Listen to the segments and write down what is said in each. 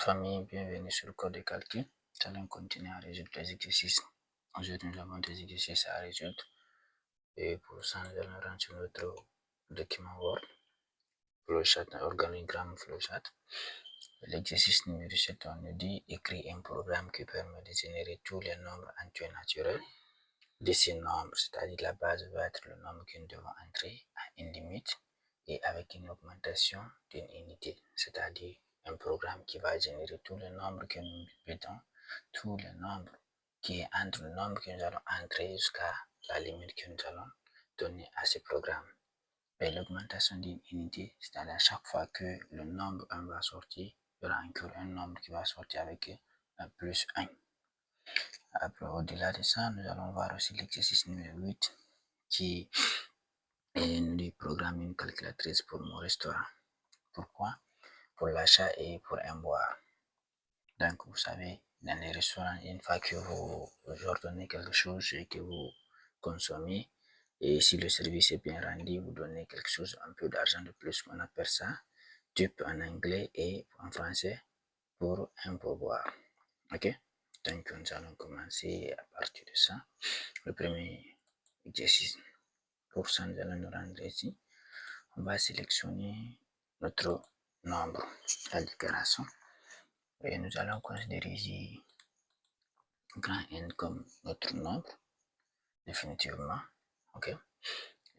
Famille, bienvenue sur le cours de calcul. Nous allons continuer à résoudre les exercices. Aujourd'hui, nous avons des exercices à résoudre. Et pour ça, nous allons rentrer sur notre document Word, flowchart, organigramme flowchart. L'exercice numéro 7, on nous dit écrire un programme qui permet de générer tous les nombres entiers naturels de ces nombres, c'est-à-dire la base va être le nombre que nous devons entrer à une limite et avec une augmentation d'une unité, c'est-à-dire un programme qui va générer tous les nombres que nous mettons, tous les nombres qui est entre le nombre que nous allons entrer jusqu'à la limite que nous allons donner à ce programme. Et l'augmentation d'une unité, c'est-à-dire à chaque fois que le nombre 1 va sortir, il y aura encore un nombre qui va sortir avec un plus 1. Après, au-delà de ça, nous allons voir aussi l'exercice numéro 8 qui nous dit programme une calculatrice pour mon restaurant. Pourquoi? Pour l'achat et pour un boire. Donc, vous savez, dans les restaurants, une fois que vous ordonnez quelque chose et que vous consommez, et si le service est bien rendu, vous donnez quelque chose, un peu d'argent de plus, qu'on appelle ça tip en anglais et en français pour un pourboire. Ok? Donc, nous allons commencer à partir de ça. Le premier exercice. Pour ça, nous allons nous rendre ici. On va sélectionner notre nombre, la déclaration. Et nous allons considérer ici grand N comme notre nombre, définitivement. Ok?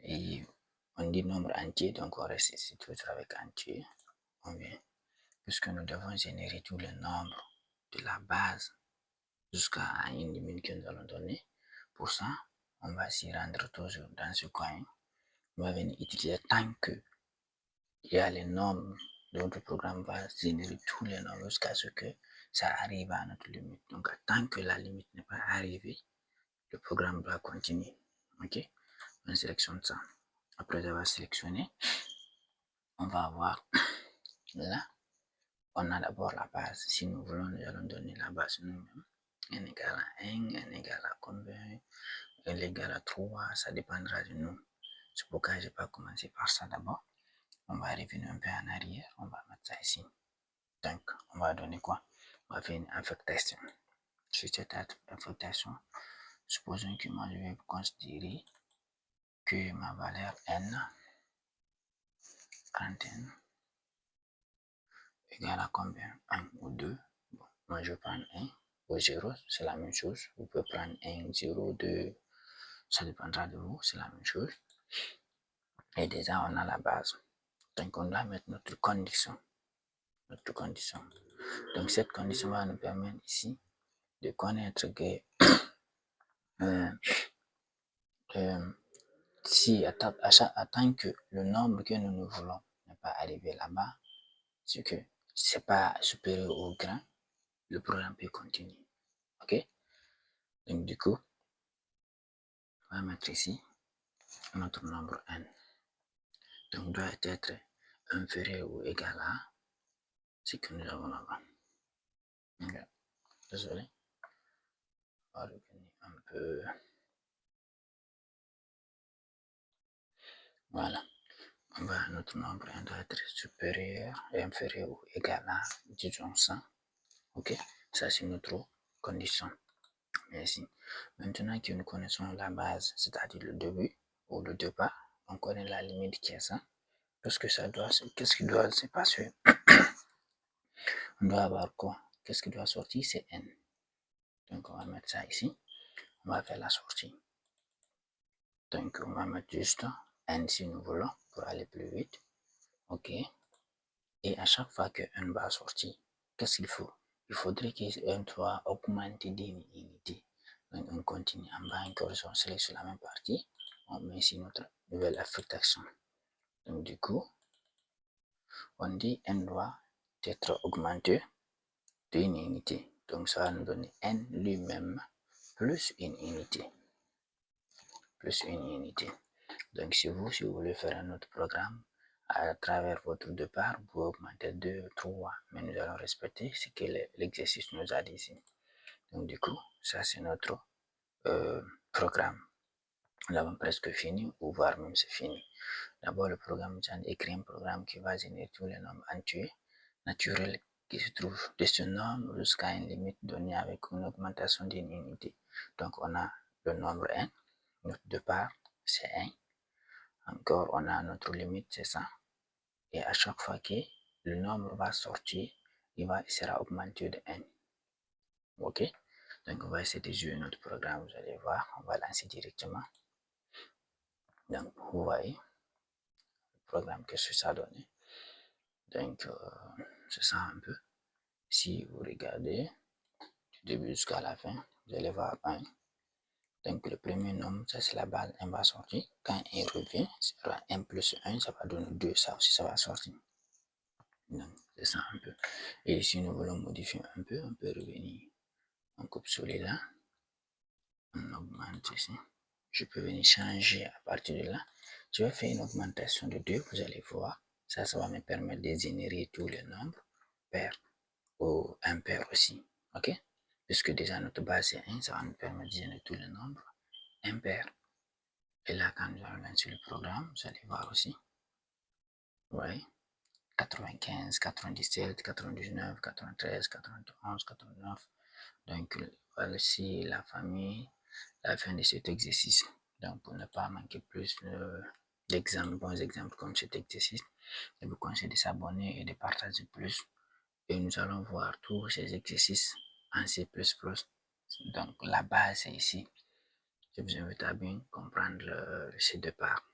Et on dit nombre entier, donc on reste ici toujours avec entier. On vient. Puisque nous devons générer tous les nombres de la base jusqu'à une limite que nous allons donner. Pour ça, on va s'y rendre toujours dans ce coin. On va venir utiliser tant que il y a les nombres, notre programme va générer tous les nombres jusqu'à ce que ça arrive à notre limite. Donc, tant que la limite n'est pas arrivée, le programme doit continuer. Ok? On sélectionne ça. Après avoir sélectionné, on va avoir là, on a d'abord la base. Si nous voulons, nous allons donner la base nous-mêmes. N égale à 1, N égale à combien, N égale à 3, ça dépendra de nous. C'est pourquoi je n'ai pas commencé par ça d'abord. On va revenir un peu en arrière, on va mettre ça ici. Donc, on va donner quoi? On va faire une affectation. Sur cette affectation, supposons que moi je vais considérer que ma valeur n, grand N, égale à combien? 1 ou 2. Bon, moi je vais prendre 1 ou 0, c'est la même chose. Vous pouvez prendre 1, 0, 2, ça dépendra de vous, c'est la même chose. Et déjà, on a la base. Donc, on doit mettre notre condition. Donc, cette condition va nous permettre ici de connaître que si tant que le nombre que nous voulons n'est pas arrivé là-bas, c'est que c'est pas supérieur au grand, le programme peut continuer. Ok? Donc, du coup, on va mettre ici notre nombre n. Donc, doit être inférieur ou égal à ce que nous avons là-bas. Okay. Désolé. On va revenir un peu. Voilà. Notre nombre doit être supérieur et inférieur ou égal à, disons, 100. Ok? Ça, c'est notre condition. Merci. Maintenant que nous connaissons la base, c'est-à-dire le début ou le départ, on connaît la limite qui est ça. Parce que qu'est-ce qui doit se passer? On doit avoir quoi? Qu'est-ce qui doit sortir? C'est n. Donc, on va mettre ça ici. On va faire la sortie. Donc, on va mettre juste n si nous voulons pour aller plus vite. OK. Et à chaque fois que n va sortir, qu'est-ce qu'il faut? Il faudrait que n soit augmenté d'une unité. Donc, on continue en bas encore, on sélectionne la même partie. On met ici notre nouvelle affectation. Donc, du coup, on dit n doit être augmenté d'une unité. Donc, ça va nous donner n lui-même plus une unité. Plus une unité. Donc, si vous voulez faire un autre programme, à travers votre départ, vous pouvez augmenter 2, 3, mais nous allons respecter ce que l'exercice nous a dit ici. Donc, du coup, ça, c'est notre programme. Nous avons presque fini, ou voire même c'est fini. D'abord, le programme, j'ai écrit un programme qui va générer tous les nombres entiers naturels qui se trouve de ce nombre jusqu'à une limite donnée avec une augmentation d'une unité. Donc, on a le nombre n, notre départ, c'est 1. Encore, on a notre limite, c'est ça. Et à chaque fois que le nombre va sortir, il sera augmenté de n. OK? Donc, on va essayer de jouer notre programme. Vous allez voir, on va lancer directement. Donc, vous voyez le programme, qu'est-ce que ça donne. Donc, c'est ça un peu. Si vous regardez du début jusqu'à la fin, vous allez voir 1. Donc, le premier nombre, ça c'est la base, 1 va sortir. Quand il revient, ce sera 1 plus 1, ça va donner 2. Ça aussi, ça va sortir. Donc, c'est ça un peu. Et ici, nous voulons modifier un peu. On peut revenir. On coupe celui-là. On augmente ici. Je peux venir changer à partir de là. Je vais faire une augmentation de 2. Vous allez voir. Ça va me permettre de générer tous les nombres pairs ou impairs aussi. OK? Puisque déjà notre base c'est 1, ça va nous permettre de générer tous les nombres impairs. Et là, quand nous allons sur le programme, vous allez voir aussi. Ouais. 95, 97, 99, 93, 91, 89. Donc, voici la famille, la fin de cet exercice. Donc, pour ne pas manquer plus d'exemples, bons exemples comme cet exercice, je vous conseille de s'abonner et de partager plus. Et nous allons voir tous ces exercices en C++. Donc, la base est ici. Je vous invite à bien comprendre ces deux parts.